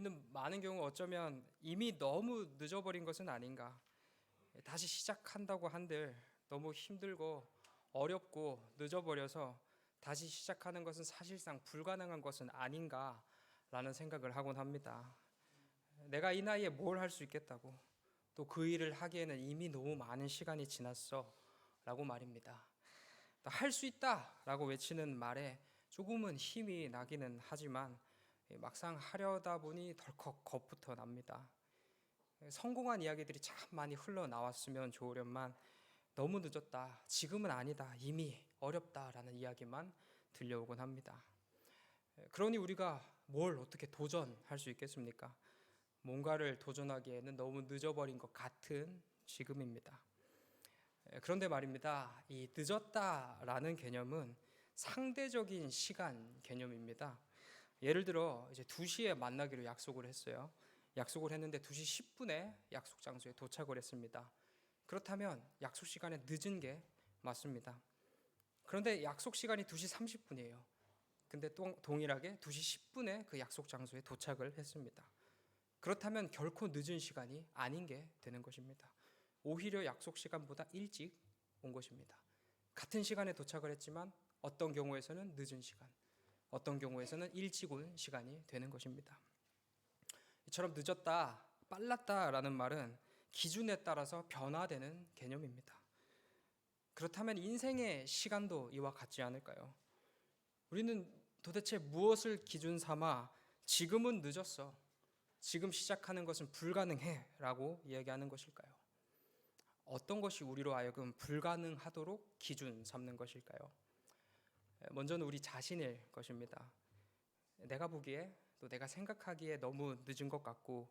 우리는 많은 경우 어쩌면 이미 너무 늦어버린 것은 아닌가. 다시 시작한다고 한들 너무 힘들고 어렵고 늦어버려서 다시 시작하는 것은 사실상 불가능한 것은 아닌가라는 생각을 하곤 합니다. 내가 이 나이에 뭘 할 수 있겠다고, 또 그 일을 하기에는 이미 너무 많은 시간이 지났어 라고 말입니다. 할 수 있다 라고 외치는 말에 조금은 힘이 나기는 하지만 막상 하려다 보니 덜컥 겁부터 납니다. 성공한 이야기들이 참 많이 흘러나왔으면 좋으련만 너무 늦었다, 지금은 아니다, 이미 어렵다라는 이야기만 들려오곤 합니다. 그러니 우리가 뭘 어떻게 도전할 수 있겠습니까? 뭔가를 도전하기에는 너무 늦어버린 것 같은 지금입니다. 그런데 말입니다. 이 늦었다라는 개념은 상대적인 시간 개념입니다. 예를 들어 이제 2시에 만나기로 약속을 했어요. 약속을 했는데 2시 10분에 약속 장소에 도착을 했습니다. 그렇다면 약속 시간에 늦은 게 맞습니다. 그런데 약속 시간이 2시 30분이에요. 근데 또 동일하게 2시 10분에 그 약속 장소에 도착을 했습니다. 그렇다면 결코 늦은 시간이 아닌 게 되는 것입니다. 오히려 약속 시간보다 일찍 온 것입니다. 같은 시간에 도착을 했지만 어떤 경우에서는 늦은 시간, 어떤 경우에서는 일찍 온 시간이 되는 것입니다. 이처럼 늦었다, 빨랐다라는 말은 기준에 따라서 변화되는 개념입니다. 그렇다면 인생의 시간도 이와 같지 않을까요? 우리는 도대체 무엇을 기준 삼아 지금은 늦었어, 지금 시작하는 것은 불가능해 라고 이야기하는 것일까요? 어떤 것이 우리로 하여금 불가능하도록 기준 삼는 것일까요? 먼저는 우리 자신일 것입니다. 내가 보기에, 또 내가 생각하기에 너무 늦은 것 같고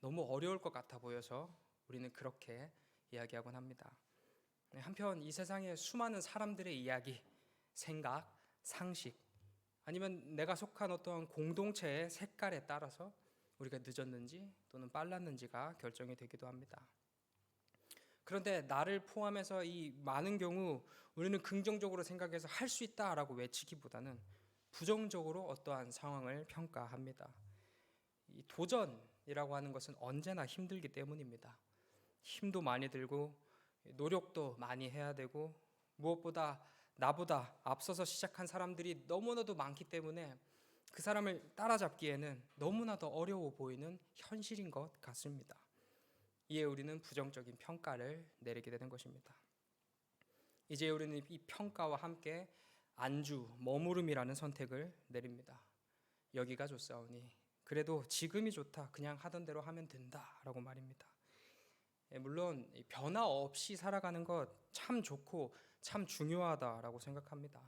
너무 어려울 것 같아 보여서 우리는 그렇게 이야기하곤 합니다. 한편 이 세상의 수많은 사람들의 이야기, 생각, 상식, 아니면 내가 속한 어떤 공동체의 색깔에 따라서 우리가 늦었는지 또는 빨랐는지가 결정이 되기도 합니다. 그런데 나를 포함해서 이 많은 경우 우리는 긍정적으로 생각해서 할 수 있다라고 외치기보다는 부정적으로 어떠한 상황을 평가합니다. 이 도전이라고 하는 것은 언제나 힘들기 때문입니다. 힘도 많이 들고 노력도 많이 해야 되고 무엇보다 나보다 앞서서 시작한 사람들이 너무나도 많기 때문에 그 사람을 따라잡기에는 너무나도 어려워 보이는 현실인 것 같습니다. 이에 우리는 부정적인 평가를 내리게 되는 것입니다. 이제 우리는 이 평가와 함께 안주, 머무름이라는 선택을 내립니다. 여기가 좋사오니 그래도 지금이 좋다, 그냥 하던 대로 하면 된다라고 말입니다. 물론 변화 없이 살아가는 것 참 좋고 참 중요하다라고 생각합니다.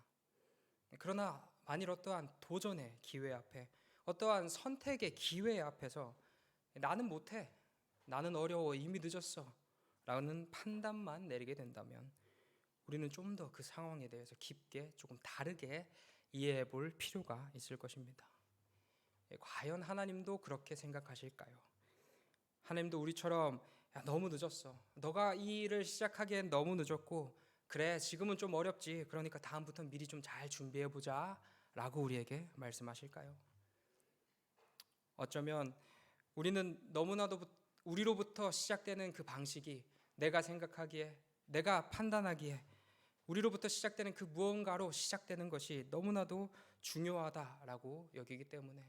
그러나 만일 어떠한 도전의 기회 앞에, 어떠한 선택의 기회 앞에서 나는 못해, 나는 어려워, 이미 늦었어 라는 판단만 내리게 된다면 우리는 좀 더 그 상황에 대해서 깊게 조금 다르게 이해해 볼 필요가 있을 것입니다. 과연 하나님도 그렇게 생각하실까요? 하나님도 우리처럼 야, 너무 늦었어, 너가 이 일을 시작하기엔 너무 늦었고 그래 지금은 좀 어렵지, 그러니까 다음부터는 미리 좀 잘 준비해 보자 라고 우리에게 말씀하실까요? 어쩌면 우리는 너무나도 우리로부터 시작되는 그 방식이 내가 생각하기에, 내가 판단하기에 우리로부터 시작되는 그 무언가로 시작되는 것이 너무나도 중요하다라고 여기기 때문에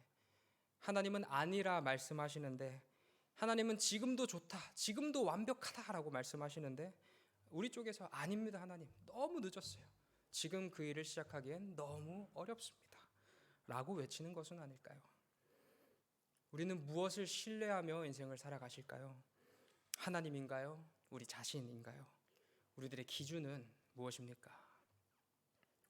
하나님은 아니라 말씀하시는데, 하나님은 지금도 좋다, 지금도 완벽하다라고 말씀하시는데 우리 쪽에서 아닙니다, 하나님 너무 늦었어요, 지금 그 일을 시작하기엔 너무 어렵습니다 라고 외치는 것은 아닐까요? 우리는 무엇을 신뢰하며 인생을 살아가실까요? 하나님인가요? 우리 자신인가요? 우리들의 기준은 무엇입니까?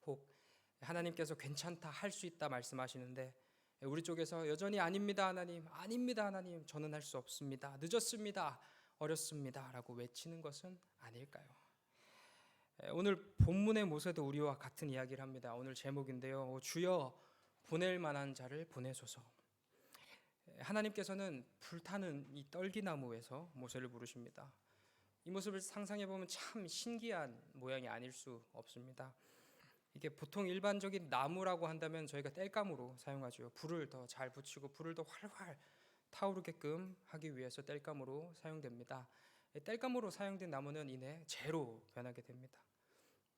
혹 하나님께서 괜찮다, 할 수 있다 말씀하시는데 우리 쪽에서 여전히 아닙니다 하나님, 아닙니다 하나님, 저는 할 수 없습니다, 늦었습니다, 어렵습니다 라고 외치는 것은 아닐까요? 오늘 본문의 모세도 우리와 같은 이야기를 합니다. 오늘 제목인데요, 주여 보낼 만한 자를 보내소서. 하나님께서는 불타는 이 떨기나무에서 모세를 부르십니다. 이 모습을 상상해 보면 참 신기한 모양이 아닐 수 없습니다. 이게 보통 일반적인 나무라고 한다면 저희가 땔감으로 사용하죠. 불을 더 잘 붙이고 불을 더 활활 타오르게끔 하기 위해서 땔감으로 사용됩니다. 땔감으로 사용된 나무는 이내 재로 변하게 됩니다.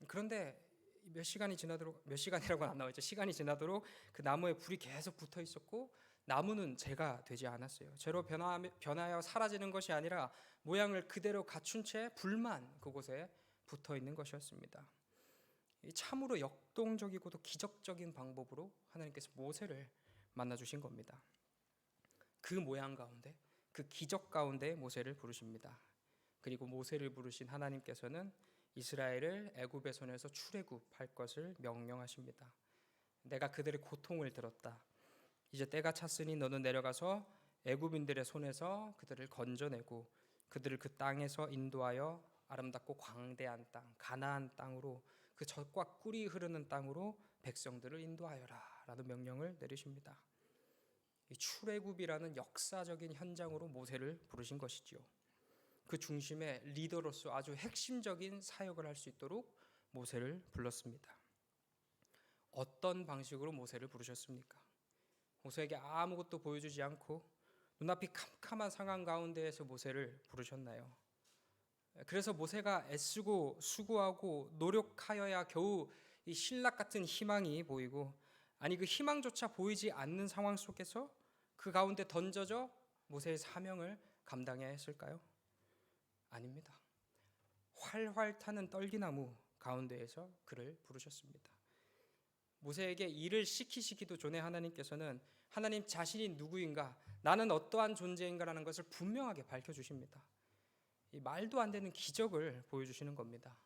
그런데 몇 시간이라고는 안 나와있죠. 시간이 지나도록 그 나무에 불이 계속 붙어 있었고 나무는 재가 되지 않았어요. 재로 변하여 사라지는 것이 아니라 모양을 그대로 갖춘 채 불만 그곳에 붙어 있는 것이었습니다. 참으로 역동적이고도 기적적인 방법으로 하나님께서 모세를 만나 주신 겁니다. 그 모양 가운데, 그 기적 가운데 모세를 부르십니다. 그리고 모세를 부르신 하나님께서는 이스라엘을 애굽의 손에서 출애굽할 것을 명령하십니다. 내가 그들의 고통을 들었다. 이제 때가 찼으니 너는 내려가서 애굽인들의 손에서 그들을 건져내고 그들을 그 땅에서 인도하여 아름답고 광대한 땅, 가나안 땅으로, 그 젖과 꿀이 흐르는 땅으로 백성들을 인도하여라 라는 명령을 내리십니다. 이 출애굽이라는 역사적인 현장으로 모세를 부르신 것이지요. 그 중심에 리더로서 아주 핵심적인 사역을 할 수 있도록 모세를 불렀습니다. 어떤 방식으로 모세를 부르셨습니까? 모세에게 아무것도 보여주지 않고 눈앞이 캄캄한 상황 가운데에서 모세를 부르셨나요? 그래서 모세가 애쓰고 수고하고 노력하여야 겨우 이 신락 같은 희망이 보이고, 아니 그 희망조차 보이지 않는 상황 속에서 그 가운데 던져져 모세의 사명을 감당해야 했을까요? 아닙니다. 활활 타는 떨기나무 가운데에서 그를 부르셨습니다. 모세에게 일을 시키시기도 전에 하나님께서는 하나님 자신이 누구인가, 나는 어떠한 존재인가라는 것을 분명하게 밝혀주십니다. 이 말도 안 되는 기적을 보여주시는 겁니다.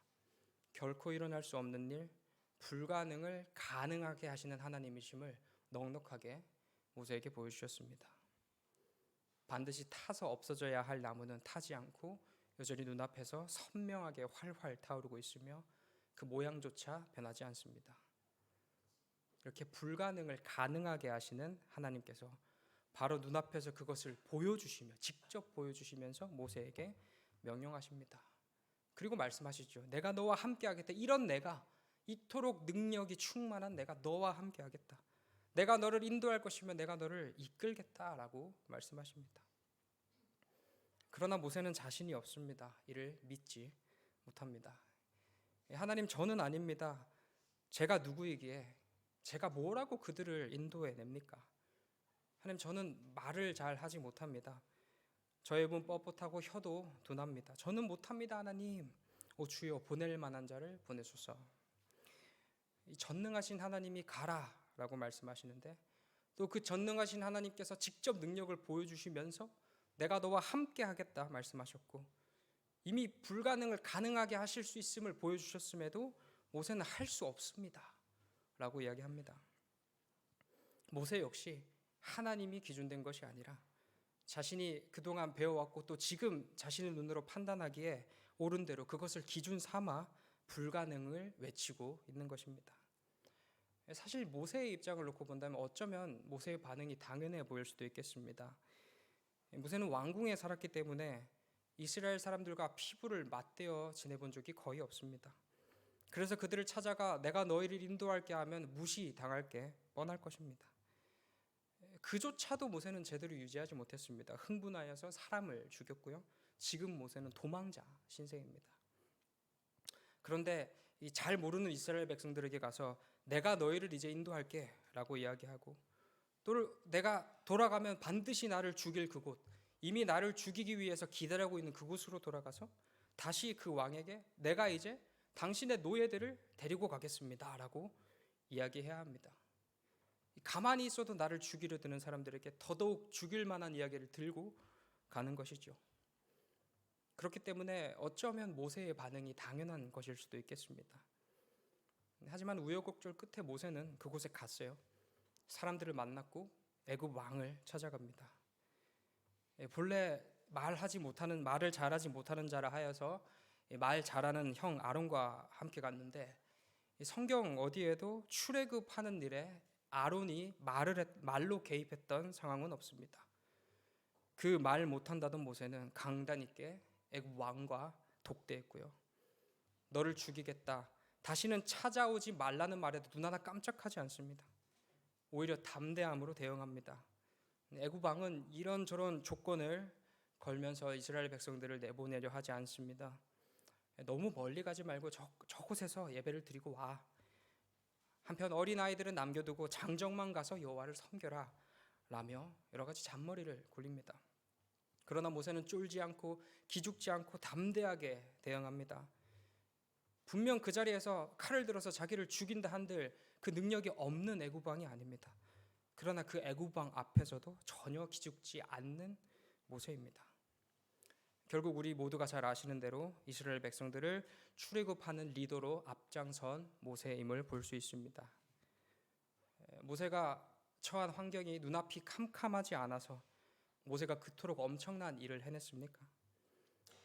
결코 일어날 수 없는 일, 불가능을 가능하게 하시는 하나님이심을 넉넉하게 모세에게 보여주셨습니다. 반드시 타서 없어져야 할 나무는 타지 않고 여전히 눈앞에서 선명하게 활활 타오르고 있으며 그 모양조차 변하지 않습니다. 이렇게 불가능을 가능하게 하시는 하나님께서 바로 눈앞에서 그것을 보여주시며, 직접 보여주시면서 모세에게 명령하십니다. 그리고 말씀하시죠. 내가 너와 함께 하겠다. 이런 내가, 이토록 능력이 충만한 내가 너와 함께 하겠다. 내가 너를 인도할 것이며 내가 너를 이끌겠다라고 말씀하십니다. 그러나 모세는 자신이 없습니다. 이를 믿지 못합니다. 하나님, 저는 아닙니다. 제가 누구이기에 제가 뭐라고 그들을 인도해 냅니까? 하나님, 저는 말을 잘 하지 못합니다. 저의 입은 뻣뻣하고 혀도 둔합니다. 저는 못합니다. 하나님, 오 주여, 보낼 만한 자를 보내소서. 이 전능하신 하나님이 가라라고 말씀하시는데, 또 그 전능하신 하나님께서 직접 능력을 보여주시면서 내가 너와 함께 하겠다 말씀하셨고, 이미 불가능을 가능하게 하실 수 있음을 보여주셨음에도 모세는 할 수 없습니다 라고 이야기합니다. 모세 역시 하나님이 기준된 것이 아니라 자신이 그동안 배워왔고 또 지금 자신의 눈으로 판단하기에 옳은 대로 그것을 기준 삼아 불가능을 외치고 있는 것입니다. 사실 모세의 입장을 놓고 본다면 어쩌면 모세의 반응이 당연해 보일 수도 있겠습니다. 모세는 왕궁에 살았기 때문에 이스라엘 사람들과 피부를 맞대어 지내본 적이 거의 없습니다. 그래서 그들을 찾아가 내가 너희를 인도할게 하면 무시당할 게 뻔할 것입니다. 그조차도 모세는 제대로 유지하지 못했습니다. 흥분하여서 사람을 죽였고요. 지금 모세는 도망자 신세입니다. 그런데 이 잘 모르는 이스라엘 백성들에게 가서 내가 너희를 이제 인도할게 라고 이야기하고, 또 내가 돌아가면 반드시 나를 죽일 그곳, 이미 나를 죽이기 위해서 기다리고 있는 그곳으로 돌아가서 다시 그 왕에게 내가 이제 당신의 노예들을 데리고 가겠습니다 라고 이야기해야 합니다. 가만히 있어도 나를 죽이려 드는 사람들에게 더더욱 죽일 만한 이야기를 들고 가는 것이죠. 그렇기 때문에 어쩌면 모세의 반응이 당연한 것일 수도 있겠습니다. 하지만 우여곡절 끝에 모세는 그곳에 갔어요. 사람들을 만났고 애굽 왕을 찾아갑니다. 본래 말을 잘하지 못하는 자라 하여서 말 잘하는 형 아론과 함께 갔는데, 성경 어디에도 출애굽하는 일에 아론이 말로 개입했던 상황은 없습니다. 그 말 못한다던 모세는 강단 있게 애굽 왕과 독대했고요. 너를 죽이겠다, 다시는 찾아오지 말라는 말에도 눈 하나 깜짝하지 않습니다. 오히려 담대함으로 대응합니다. 애굽 왕은 이런저런 조건을 걸면서 이스라엘 백성들을 내보내려 하지 않습니다. 너무 멀리 가지 말고 저곳에서 예배를 드리고 와. 한편 어린아이들은 남겨두고 장정만 가서 여호와를 섬겨라 라며 여러 가지 잔머리를 굴립니다. 그러나 모세는 쫄지 않고 기죽지 않고 담대하게 대응합니다. 분명 그 자리에서 칼을 들어서 자기를 죽인다 한들 그 능력이 없는 애굽 왕이 아닙니다. 그러나 그 애굽 왕 앞에서도 전혀 기죽지 않는 모세입니다. 결국 우리 모두가 잘 아시는 대로 이스라엘 백성들을 출애굽하는 리더로 앞장선 모세임을 볼 수 있습니다. 모세가 처한 환경이 눈앞이 캄캄하지 않아서 모세가 그토록 엄청난 일을 해냈습니까?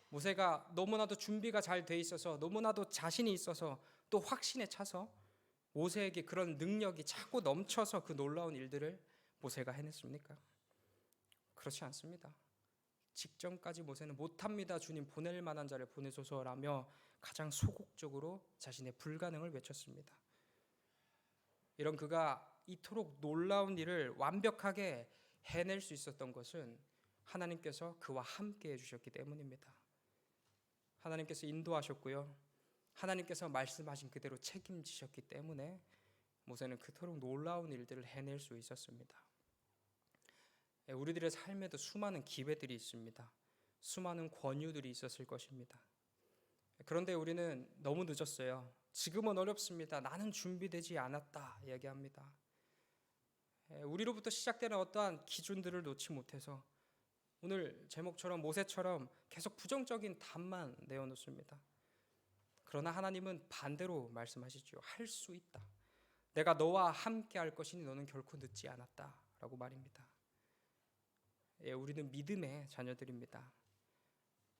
모세가 너무나도 준비가 잘 돼 있어서 너무나도 자신이 있어서 또 확신에 차서 모세에게 그런 능력이 차고 넘쳐서 그 놀라운 일들을 모세가 해냈습니까? 그렇지 않습니다. 직전까지 모세는 못합니다. 주님 보낼 만한 자를 보내소서라며 가장 소극적으로 자신의 불가능을 외쳤습니다. 이런 그가 이토록 놀라운 일을 완벽하게 해낼 수 있었던 것은 하나님께서 그와 함께 해주셨기 때문입니다. 하나님께서 인도하셨고요. 하나님께서 말씀하신 그대로 책임지셨기 때문에 모세는 그토록 놀라운 일들을 해낼 수 있었습니다. 우리들의 삶에도 수많은 기회들이 있습니다. 수많은 권유들이 있었을 것입니다. 그런데 우리는 너무 늦었어요. 지금은 어렵습니다. 나는 준비되지 않았다 얘기합니다. 우리로부터 시작되는 어떠한 기준들을 놓지 못해서 오늘 제목처럼 모세처럼 계속 부정적인 답만 내어놓습니다. 그러나 하나님은 반대로 말씀하시죠. 할 수 있다. 내가 너와 함께 할 것이니 너는 결코 늦지 않았다 라고 말입니다. 우리는 믿음의 자녀들입니다.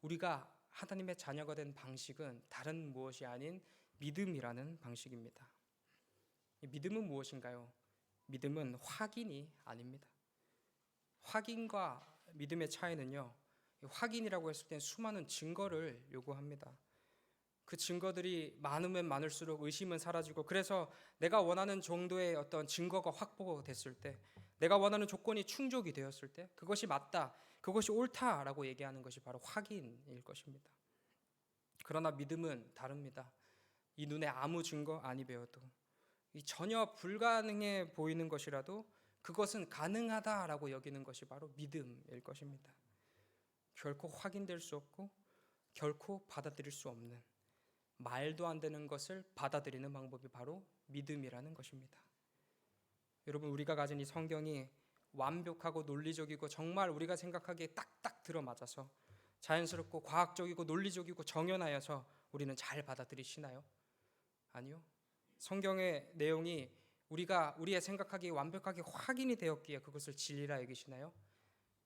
우리가 하나님의 자녀가 된 방식은 다른 무엇이 아닌 믿음이라는 방식입니다. 믿음은 무엇인가요? 믿음은 확인이 아닙니다. 확인과 믿음의 차이는요, 확인이라고 했을 땐 수많은 증거를 요구합니다. 그 증거들이 많으면 많을수록 의심은 사라지고, 그래서 내가 원하는 정도의 어떤 증거가 확보됐을 때, 내가 원하는 조건이 충족이 되었을 때 그것이 맞다, 그것이 옳다라고 얘기하는 것이 바로 확인일 것입니다. 그러나 믿음은 다릅니다. 이 눈에 아무 증거 아니 배워도, 이 전혀 불가능해 보이는 것이라도 그것은 가능하다라고 여기는 것이 바로 믿음일 것입니다. 결코 확인될 수 없고 결코 받아들일 수 없는, 말도 안 되는 것을 받아들이는 방법이 바로 믿음이라는 것입니다. 여러분, 우리가 가진 이 성경이 완벽하고 논리적이고 정말 우리가 생각하기에 딱딱 들어맞아서 자연스럽고 과학적이고 논리적이고 정연하여서 우리는 잘 받아들이시나요? 아니요. 성경의 내용이 우리의 생각하기에 완벽하게 확인이 되었기에 그것을 진리라 여기시나요?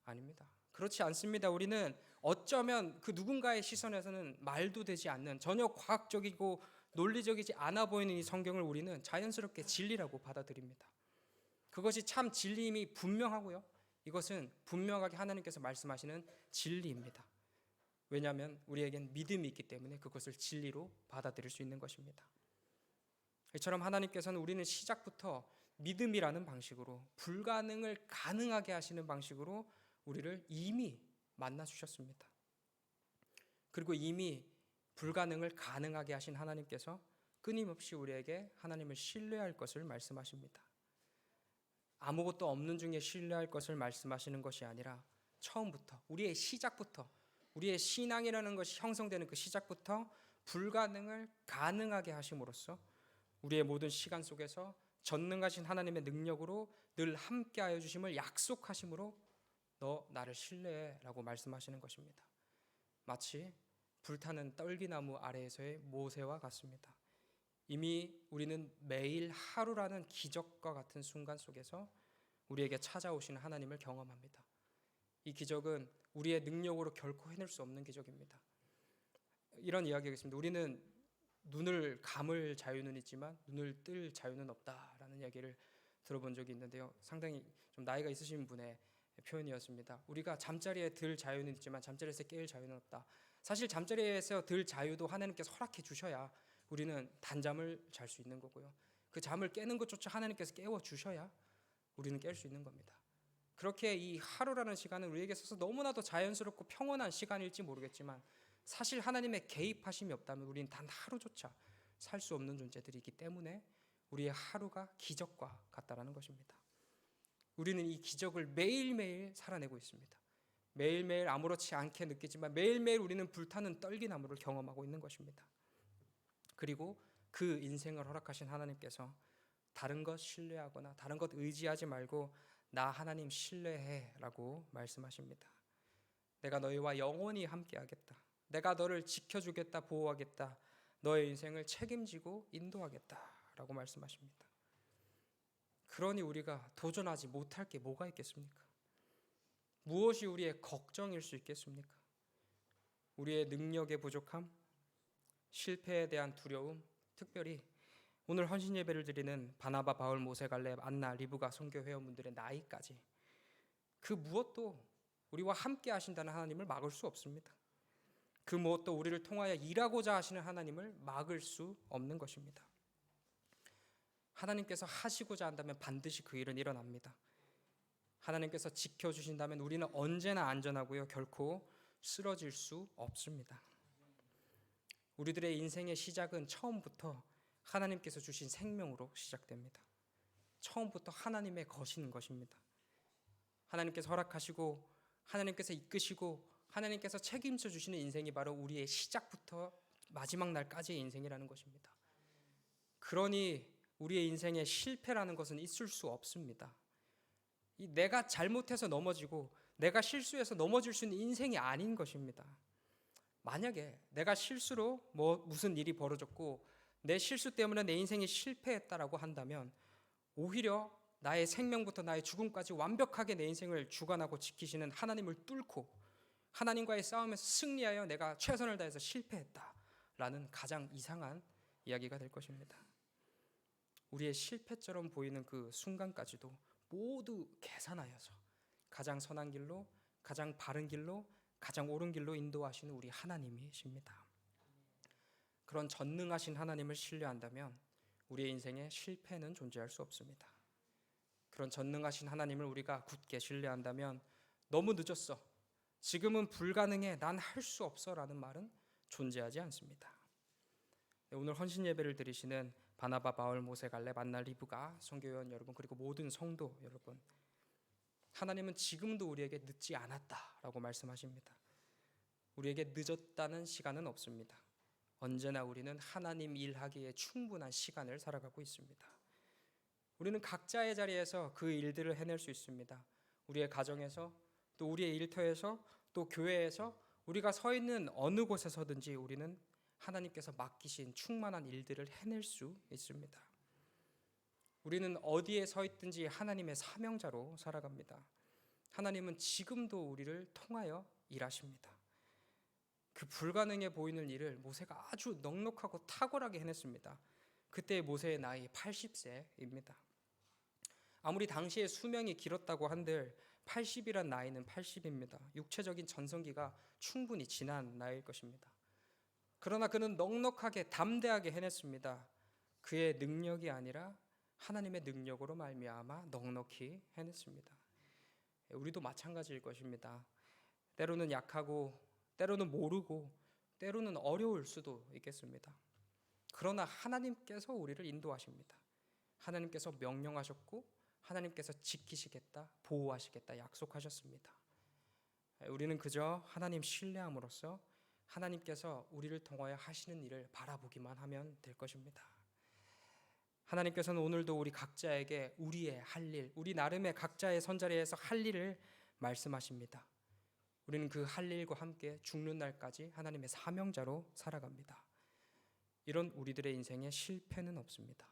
아닙니다. 그렇지 않습니다. 우리는 어쩌면 그 누군가의 시선에서는 말도 되지 않는, 전혀 과학적이고 논리적이지 않아 보이는 이 성경을 우리는 자연스럽게 진리라고 받아들입니다. 그것이 참 진리임이 분명하고요. 이것은 분명하게 하나님께서 말씀하시는 진리입니다. 왜냐하면 우리에겐 믿음이 있기 때문에 그것을 진리로 받아들일 수 있는 것입니다. 이처럼 하나님께서는 우리는 시작부터 믿음이라는 방식으로, 불가능을 가능하게 하시는 방식으로 우리를 이미 만나 주셨습니다. 그리고 이미 불가능을 가능하게 하신 하나님께서 끊임없이 우리에게 하나님을 신뢰할 것을 말씀하십니다. 아무것도 없는 중에 신뢰할 것을 말씀하시는 것이 아니라 처음부터, 우리의 시작부터, 우리의 신앙이라는 것이 형성되는 그 시작부터 불가능을 가능하게 하심으로써 우리의 모든 시간 속에서 전능하신 하나님의 능력으로 늘 함께하여 주심을 약속하심으로 너 나를 신뢰해라고 말씀하시는 것입니다. 마치 불타는 떨기나무 아래에서의 모세와 같습니다. 이미 우리는 매일 하루라는 기적과 같은 순간 속에서 우리에게 찾아오시는 하나님을 경험합니다. 이 기적은 우리의 능력으로 결코 해낼 수 없는 기적입니다. 이런 이야기가 있습니다. 우리는 눈을 감을 자유는 있지만 눈을 뜰 자유는 없다라는 이야기를 들어본 적이 있는데요. 상당히 좀 나이가 있으신 분의 표현이었습니다. 우리가 잠자리에 들 자유는 있지만 잠자리에서 깰 자유는 없다. 사실 잠자리에서 들 자유도 하나님께서 허락해 주셔야 우리는 단잠을 잘 수 있는 거고요. 그 잠을 깨는 것조차 하나님께서 깨워 주셔야 우리는 깰 수 있는 겁니다. 그렇게 이 하루라는 시간은 우리에게 있어서 너무나도 자연스럽고 평온한 시간일지 모르겠지만 사실 하나님의 개입하심이 없다면 우리는 단 하루조차 살 수 없는 존재들이기 때문에 우리의 하루가 기적과 같다라는 것입니다. 우리는 이 기적을 매일매일 살아내고 있습니다. 매일매일 아무렇지 않게 느끼지만 매일매일 우리는 불타는 떨기나무를 경험하고 있는 것입니다. 그리고 그 인생을 허락하신 하나님께서 다른 것 신뢰하거나 다른 것 의지하지 말고 나 하나님 신뢰해 라고 말씀하십니다. 내가 너희와 영원히 함께하겠다. 내가 너를 지켜주겠다, 보호하겠다. 너의 인생을 책임지고 인도하겠다 라고 말씀하십니다. 그러니 우리가 도전하지 못할 게 뭐가 있겠습니까? 무엇이 우리의 걱정일 수 있겠습니까? 우리의 능력의 부족함, 실패에 대한 두려움, 특별히 오늘 헌신 예배를 드리는 바나바, 바울, 모세, 갈렙, 안나, 리브가 선교 회원분들의 나이까지 그 무엇도 우리와 함께 하신다는 하나님을 막을 수 없습니다. 그 무엇도 우리를 통하여 일하고자 하시는 하나님을 막을 수 없는 것입니다. 하나님께서 하시고자 한다면 반드시 그 일은 일어납니다. 하나님께서 지켜주신다면 우리는 언제나 안전하고요, 결코 쓰러질 수 없습니다. 우리들의 인생의 시작은 처음부터 하나님께서 주신 생명으로 시작됩니다. 처음부터 하나님의 것인 것입니다. 하나님께서 허락하시고 하나님께서 이끄시고 하나님께서 책임져 주시는 인생이 바로 우리의 시작부터 마지막 날까지의 인생이라는 것입니다. 그러니 우리의 인생에 실패라는 것은 있을 수 없습니다. 내가 잘못해서 넘어지고 내가 실수해서 넘어질 수 있는 인생이 아닌 것입니다. 만약에 내가 실수로 무슨 일이 벌어졌고 내 실수 때문에 내 인생이 실패했다라고 한다면 오히려 나의 생명부터 나의 죽음까지 완벽하게 내 인생을 주관하고 지키시는 하나님을 뚫고 하나님과의 싸움에서 승리하여 내가 최선을 다해서 실패했다라는 가장 이상한 이야기가 될 것입니다. 우리의 실패처럼 보이는 그 순간까지도 모두 계산하여서 가장 선한 길로, 가장 바른 길로, 가장 옳은 길로 인도하시는 우리 하나님이십니다. 그런 전능하신 하나님을 신뢰한다면 우리의 인생에 실패는 존재할 수 없습니다. 그런 전능하신 하나님을 우리가 굳게 신뢰한다면 너무 늦었어, 지금은 불가능해, 난 할 수 없어 라는 말은 존재하지 않습니다. 오늘 헌신 예배를 드리시는 바나바, 바울, 모세, 갈렙, 안나, 리브가 선교회원 여러분, 그리고 모든 성도 여러분, 하나님은 지금도 우리에게 늦지 않았다라고 말씀하십니다. 우리에게 늦었다는 시간은 없습니다. 언제나 우리는 하나님 일하기에 충분한 시간을 살아가고 있습니다. 우리는 각자의 자리에서 그 일들을 해낼 수 있습니다. 우리의 가정에서, 또 우리의 일터에서, 또 교회에서, 우리가 서 있는 어느 곳에서든지 우리는 하나님께서 맡기신 충만한 일들을 해낼 수 있습니다. 우리는 어디에 서 있든지 하나님의 사명자로 살아갑니다. 하나님은 지금도 우리를 통하여 일하십니다. 그 불가능해 보이는 일을 모세가 아주 넉넉하고 탁월하게 해냈습니다. 그때 모세의 나이 80세입니다. 아무리 당시의 수명이 길었다고 한들 80이란 나이는 80입니다. 육체적인 전성기가 충분히 지난 나이일 것입니다. 그러나 그는 넉넉하게 담대하게 해냈습니다. 그의 능력이 아니라 하나님의 능력으로 말미암아 넉넉히 해냈습니다. 우리도 마찬가지일 것입니다. 때로는 약하고, 때로는 모르고, 때로는 어려울 수도 있겠습니다. 그러나 하나님께서 우리를 인도하십니다. 하나님께서 명령하셨고 하나님께서 지키시겠다, 보호하시겠다 약속하셨습니다. 우리는 그저 하나님 신뢰함으로써 하나님께서 우리를 통하여 하시는 일을 바라보기만 하면 될 것입니다. 하나님께서는 오늘도 우리 각자에게 우리의 할 일, 우리 나름의 각자의 선자리에서 할 일을 말씀하십니다. 우리는 그 할 일과 함께 죽는 날까지 하나님의 사명자로 살아갑니다. 이런 우리들의 인생에 실패는 없습니다.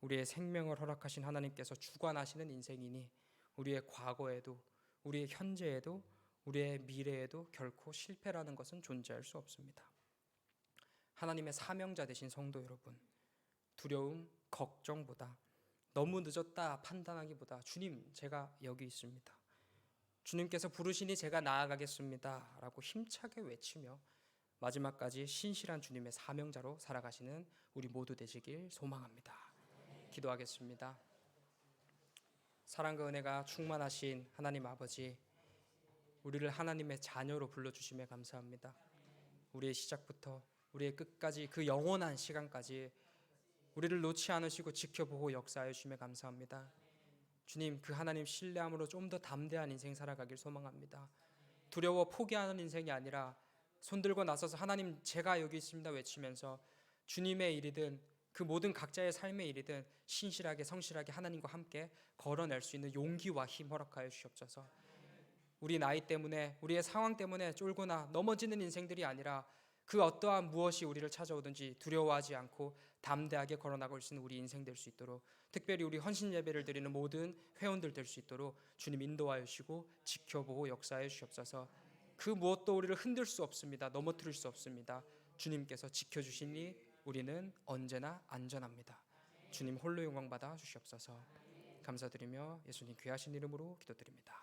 우리의 생명을 허락하신 하나님께서 주관하시는 인생이니 우리의 과거에도, 우리의 현재에도, 우리의 미래에도 결코 실패라는 것은 존재할 수 없습니다. 하나님의 사명자 되신 성도 여러분, 두려움, 걱정보다, 너무 늦었다 판단하기보다 주님, 제가 여기 있습니다. 주님께서 부르시니 제가 나아가겠습니다 라고 힘차게 외치며 마지막까지 신실한 주님의 사명자로 살아가시는 우리 모두 되시길 소망합니다. 기도하겠습니다. 사랑과 은혜가 충만하신 하나님 아버지, 우리를 하나님의 자녀로 불러주심에 감사합니다. 우리의 시작부터 우리의 끝까지 그 영원한 시간까지 우리를 놓지 않으시고 지켜보고 역사하여 주심에 감사합니다. 주님, 그 하나님 신뢰함으로 좀 더 담대한 인생 살아가길 소망합니다. 두려워 포기하는 인생이 아니라 손들고 나서서 하나님 제가 여기 있습니다 외치면서 주님의 일이든 그 모든 각자의 삶의 일이든 신실하게 성실하게 하나님과 함께 걸어낼 수 있는 용기와 힘 허락하여 주시옵소서. 우리 나이 때문에 우리의 상황 때문에 쫄거나 넘어지는 인생들이 아니라 그 어떠한 무엇이 우리를 찾아오든지 두려워하지 않고 담대하게 걸어나갈 수 있는 우리 인생 될 수 있도록, 특별히 우리 헌신 예배를 드리는 모든 회원들 될 수 있도록 주님 인도하여 주시고 지켜보고 역사하여 주시옵소서. 그 무엇도 우리를 흔들 수 없습니다. 넘어뜨릴 수 없습니다. 주님께서 지켜주시니 우리는 언제나 안전합니다. 주님 홀로 영광 받아 주시옵소서. 감사드리며 예수님 귀하신 이름으로 기도드립니다.